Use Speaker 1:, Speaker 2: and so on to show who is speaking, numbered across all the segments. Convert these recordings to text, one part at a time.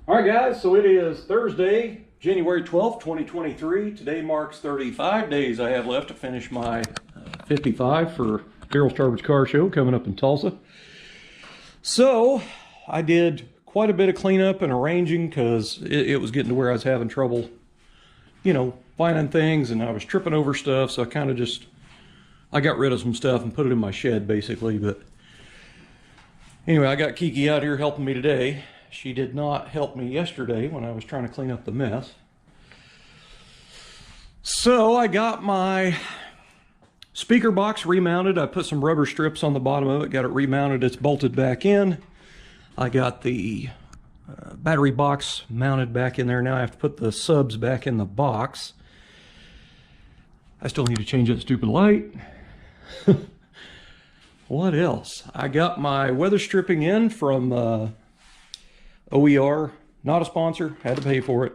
Speaker 1: All right, guys, so it is Thursday, January 12th, 2023. Today marks 35 days I have left to finish my 55 for Daryl's Starbird's Car Show coming up in Tulsa. So I did quite a bit of cleanup and arranging because it was getting to where I was having trouble, finding things, and I was tripping over stuff. So I got rid of some stuff and put it in my shed, basically. But anyway, I got Kiki out here helping me today. She did not help me yesterday when I was trying to clean up the mess. So I got my speaker box remounted. I put some rubber strips on the bottom of it, got it remounted. It's bolted back in. I got the battery box mounted back in there. Now I have to put the subs back in the box. I still need to change that stupid light. What else? I got my weather stripping in from OER, not a sponsor, had to pay for it.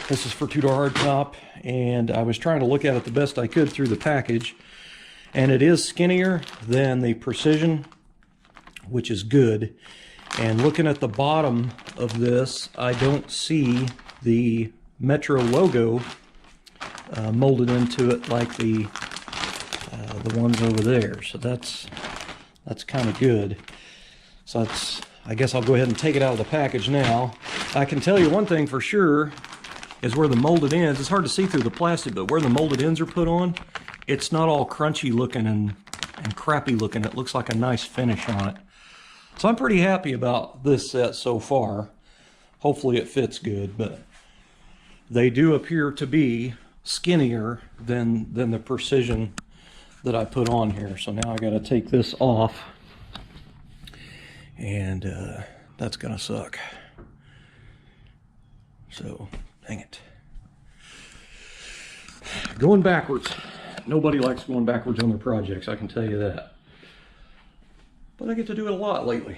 Speaker 1: This is for Tudor Hardtop, and I was trying to look at it the best I could through the package, and it is skinnier than the Precision, which is good. And looking at the bottom of this, I don't see the Metro logo molded into it like the ones over there. So that's kind of good. So I guess I'll go ahead and take it out of the package now. I can tell you one thing for sure is where the molded ends, it's hard to see through the plastic, but where the molded ends are put on, it's not all crunchy looking and crappy looking. It looks like a nice finish on it. So I'm pretty happy about this set so far. Hopefully it fits good, but they do appear to be skinnier than the Precision that I put on here. So now I got to take this off. And that's gonna suck. So, dang it. Going backwards. Nobody likes going backwards on their projects, I can tell you that. But I get to do it a lot lately.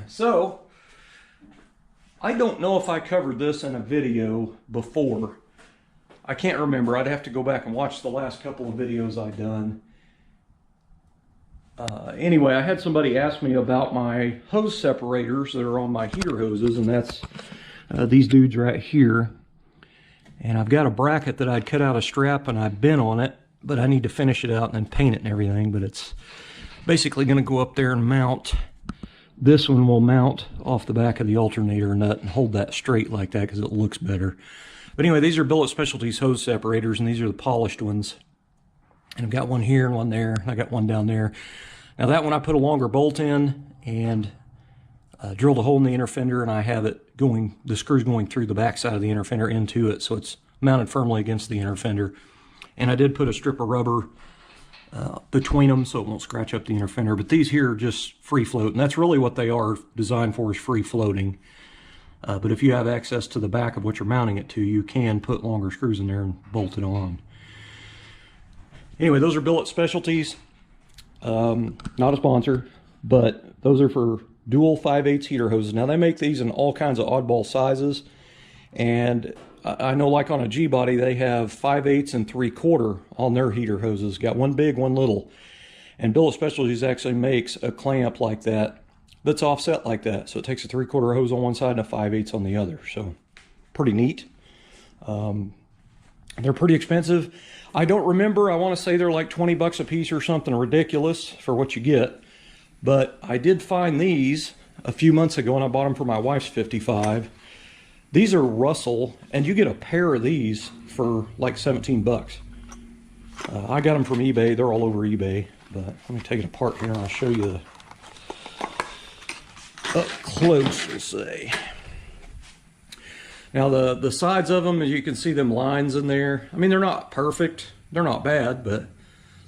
Speaker 1: So, I don't know if I covered this in a video before. I can't remember. I'd have to go back and watch the last couple of videos I've done. Anyway, I had somebody ask me about my hose separators that are on my heater hoses, and that's these dudes right here. And I've got a bracket that I'd cut out a strap and I've bent on it, but I need to finish it out and then paint it and everything. But it's basically going to go up there and mount. This one will mount off the back of the alternator nut and hold that straight like that because it looks better. But anyway, these are Billet Specialties hose separators, and these are the polished ones. And I've got one here and one there, and I got one down there. Now that one I put a longer bolt in and drilled a hole in the inner fender, and I have it going, the screws going through the back side of the inner fender into it, so it's mounted firmly against the inner fender. And I did put a strip of rubber between them so it won't scratch up the inner fender. But these here are just free float, and that's really what they are designed for, is free floating. But if you have access to the back of what you're mounting it to, you can put longer screws in there and bolt it on. Anyway, those are Billet Specialties. Not a sponsor, but those are for dual 5/8 heater hoses. Now they make these in all kinds of oddball sizes, and I know like on a G-body they have 5/8 and 3/4 on their heater hoses. Got one big, one little. And Billet Specialties actually makes a clamp like that that's offset like that. So it takes a 3/4 hose on one side and a 5/8 on the other. So pretty neat. They're pretty expensive. I don't remember. I want to say they're like 20 bucks a piece or something ridiculous for what you get. But I did find these a few months ago, and I bought them for my wife's 55. These are Russell, and you get a pair of these for like 17 bucks. I got them from eBay. They're all over eBay. But let me take it apart here, and I'll show you up close, we'll say. Now the sides of them, as you can see them lines in there. I mean, they're not perfect. They're not bad, but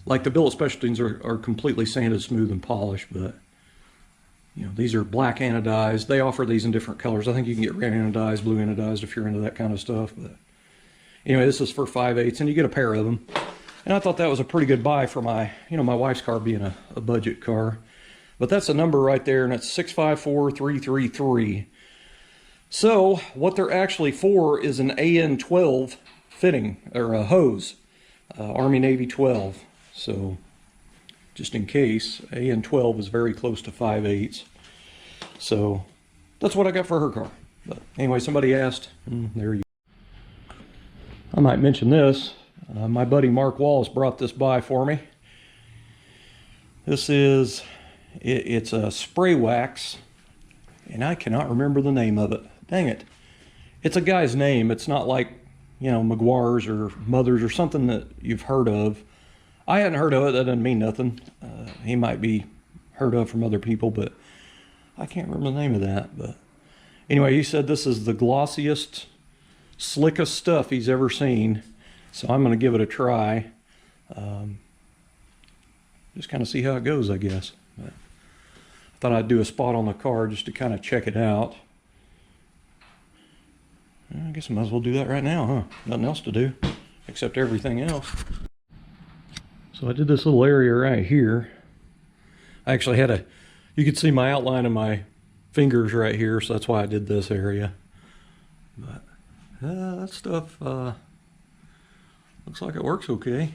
Speaker 1: like the Billet Specialties are completely sanded, smooth, and polished. But these are black anodized. They offer these in different colors. I think you can get red anodized, blue anodized if you're into that kind of stuff. But anyway, this is for 5/8, and you get a pair of them. And I thought that was a pretty good buy for my, my wife's car being a budget car. But that's a number right there, and it's 654333. So what they're actually for is an AN12 fitting, or a hose, Army Navy 12. So just in case, AN12 is very close to 5/8. So that's what I got for her car. But anyway, somebody asked, and there you go. I might mention this. My buddy Mark Wallace brought this by for me. This is, it's a spray wax, and I cannot remember the name of it. Dang it. It's a guy's name. It's not like, you know, McGuire's or Mother's or something that you've heard of. I hadn't heard of it. That doesn't mean nothing. He might be heard of from other people, but I can't remember the name of that. But anyway, he said this is the glossiest, slickest stuff he's ever seen. So I'm going to give it a try. Just kind of see how it goes, I guess. But I thought I'd do a spot on the car just to kind of check it out. I guess I might as well do that right now, huh? Nothing else to do except everything else. So I did this little area right here. I actually had you could see my outline of my fingers right here, so that's why I did this area. But that stuff looks like it works okay.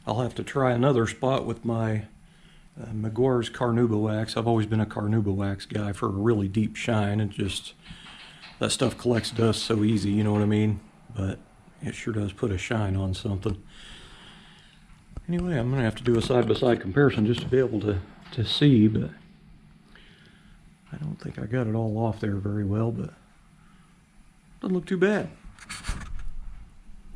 Speaker 1: I'll have to try another spot with my McGuire's Carnauba wax. I've always been a Carnauba wax guy for a really deep shine, and just that stuff collects dust so easy, you know what I mean? But it sure does put a shine on something. Anyway, I'm gonna have to do a side-by-side comparison just to be able to see, but I don't think I got it all off there very well, but doesn't look too bad.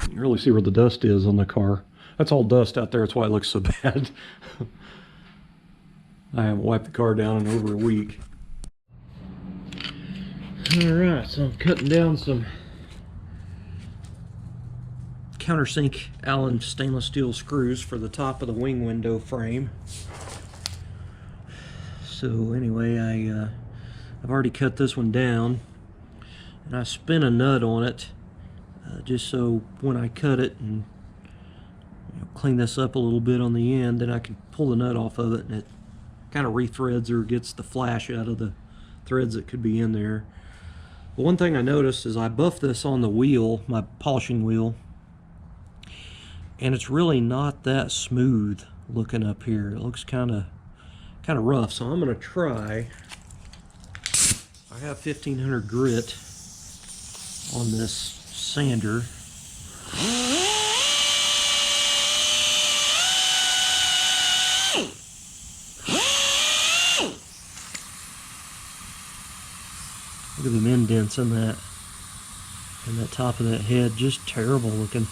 Speaker 1: You can really see where the dust is on the car. That's all dust out there, that's why it looks so bad. I haven't wiped the car down in over a week. Alright, so I'm cutting down some countersink Allen stainless steel screws for the top of the wing window frame. So anyway, I've already cut this one down, and I spin a nut on it just so when I cut it and clean this up a little bit on the end, then I can pull the nut off of it, and it kind of rethreads or gets the flash out of the threads that could be in there. But one thing I noticed is I buffed this on the wheel, my polishing wheel, and it's really not that smooth looking up here. It looks kind of rough, so I'm going to try. I have 1500 grit on this sander. Look at the indents in that top of that head, just terrible looking.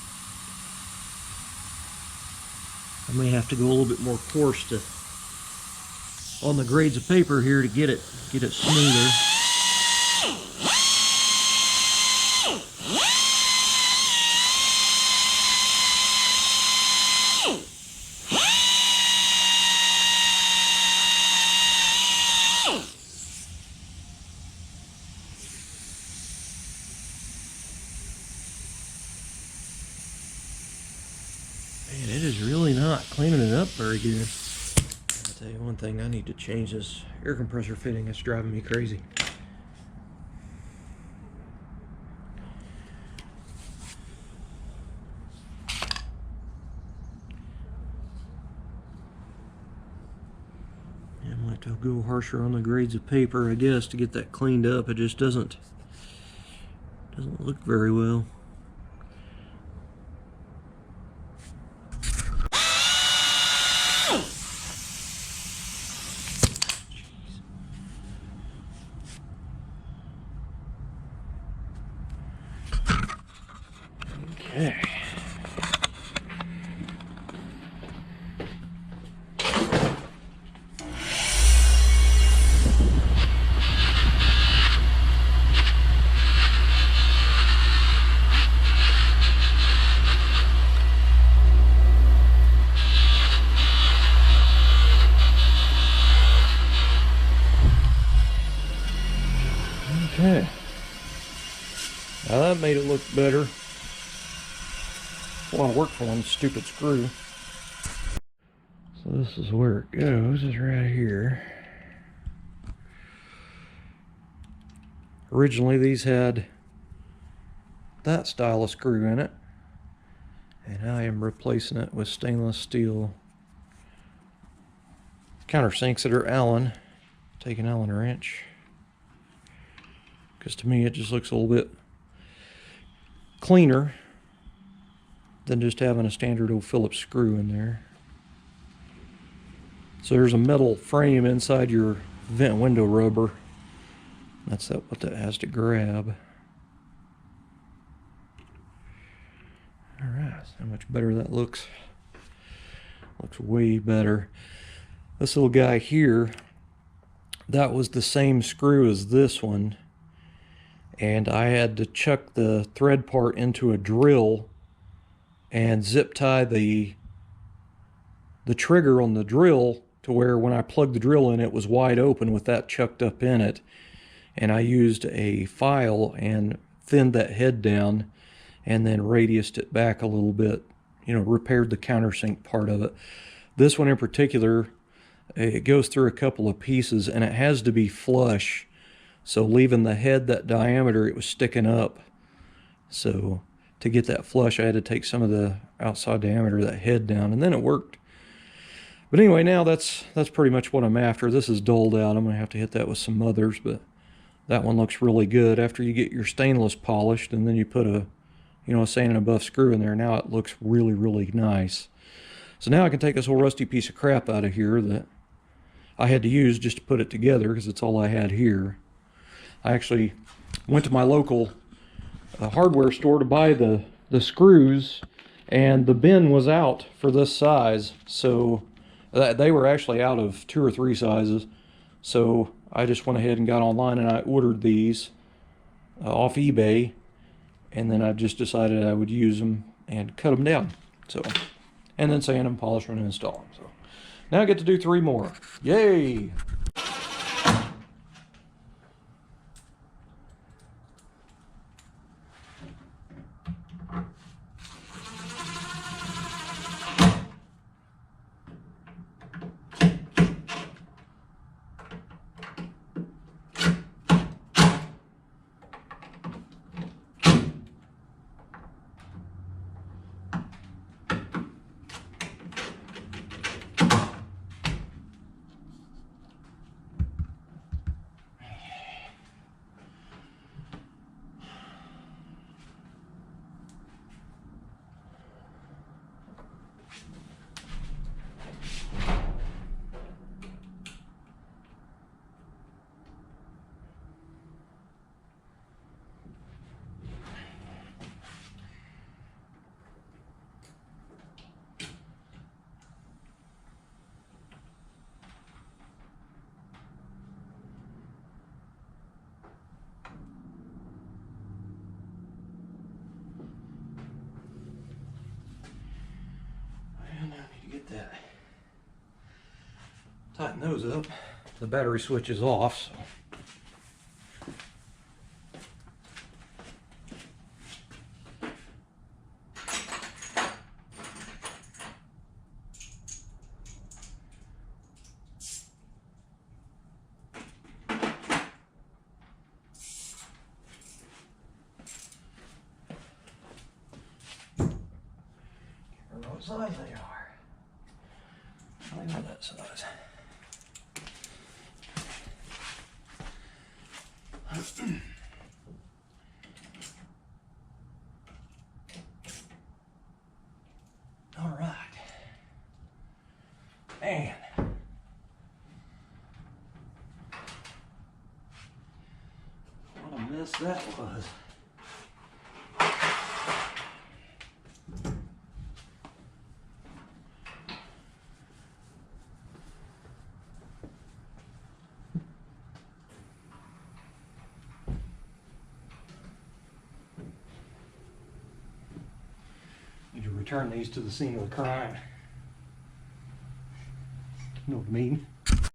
Speaker 1: I may have to go a little bit more coarse on the grades of paper here to get it smoother. Man, it is really not cleaning it up very good. I'll tell you one thing, I need to change this air compressor fitting. It's driving me crazy. I'm going to have to go harsher on the grades of paper, I guess, to get that cleaned up. It just doesn't look very well. Okay. Okay. Now that made it look better. A lot of work for one stupid screw. So this is where it goes, is right here. Originally these had that style of screw in it, and I am replacing it with stainless steel countersinks that are Allen. take an Allen wrench, because to me it just looks a little bit cleaner than just having a standard old Phillips screw in there. So there's a metal frame inside your vent window rubber. That's what that has to grab. Alright, how much better that looks. Looks way better. This little guy here, that was the same screw as this one, and I had to chuck the thread part into a drill and zip tie the trigger on the drill to where when I plugged the drill in, it was wide open with that chucked up in it. And I used a file and thinned that head down and then radiused it back a little bit, you know, repaired the countersink part of it. This one in particular, it goes through a couple of pieces and it has to be flush. So leaving the head that diameter, it was sticking up. So to get that flush, I had to take some of the outside diameter of that head down, and then it worked. But anyway, now that's pretty much what I'm after. This is dulled out. I'm going to have to hit that with some others, but that one looks really good. After you get your stainless polished and then you put a sand and buff screw in there, now it looks really, really nice. So now I can take this whole rusty piece of crap out of here that I had to use just to put it together because it's all I had here. I actually went to my local hardware store to buy the screws, and the bin was out for this size, so they were actually out of 2 or 3 sizes. So I just went ahead and got online and I ordered these off eBay, and then I just decided I would use them and cut them down. So, and then sand them, polish them, and install them. So now I get to do 3 more. Yay! That. Tighten those up. The battery switch is off, so. Can't remember what size they are. I know that size. All right. Man. What a mess that was. Need to return these to the scene of the crime. You know what I mean?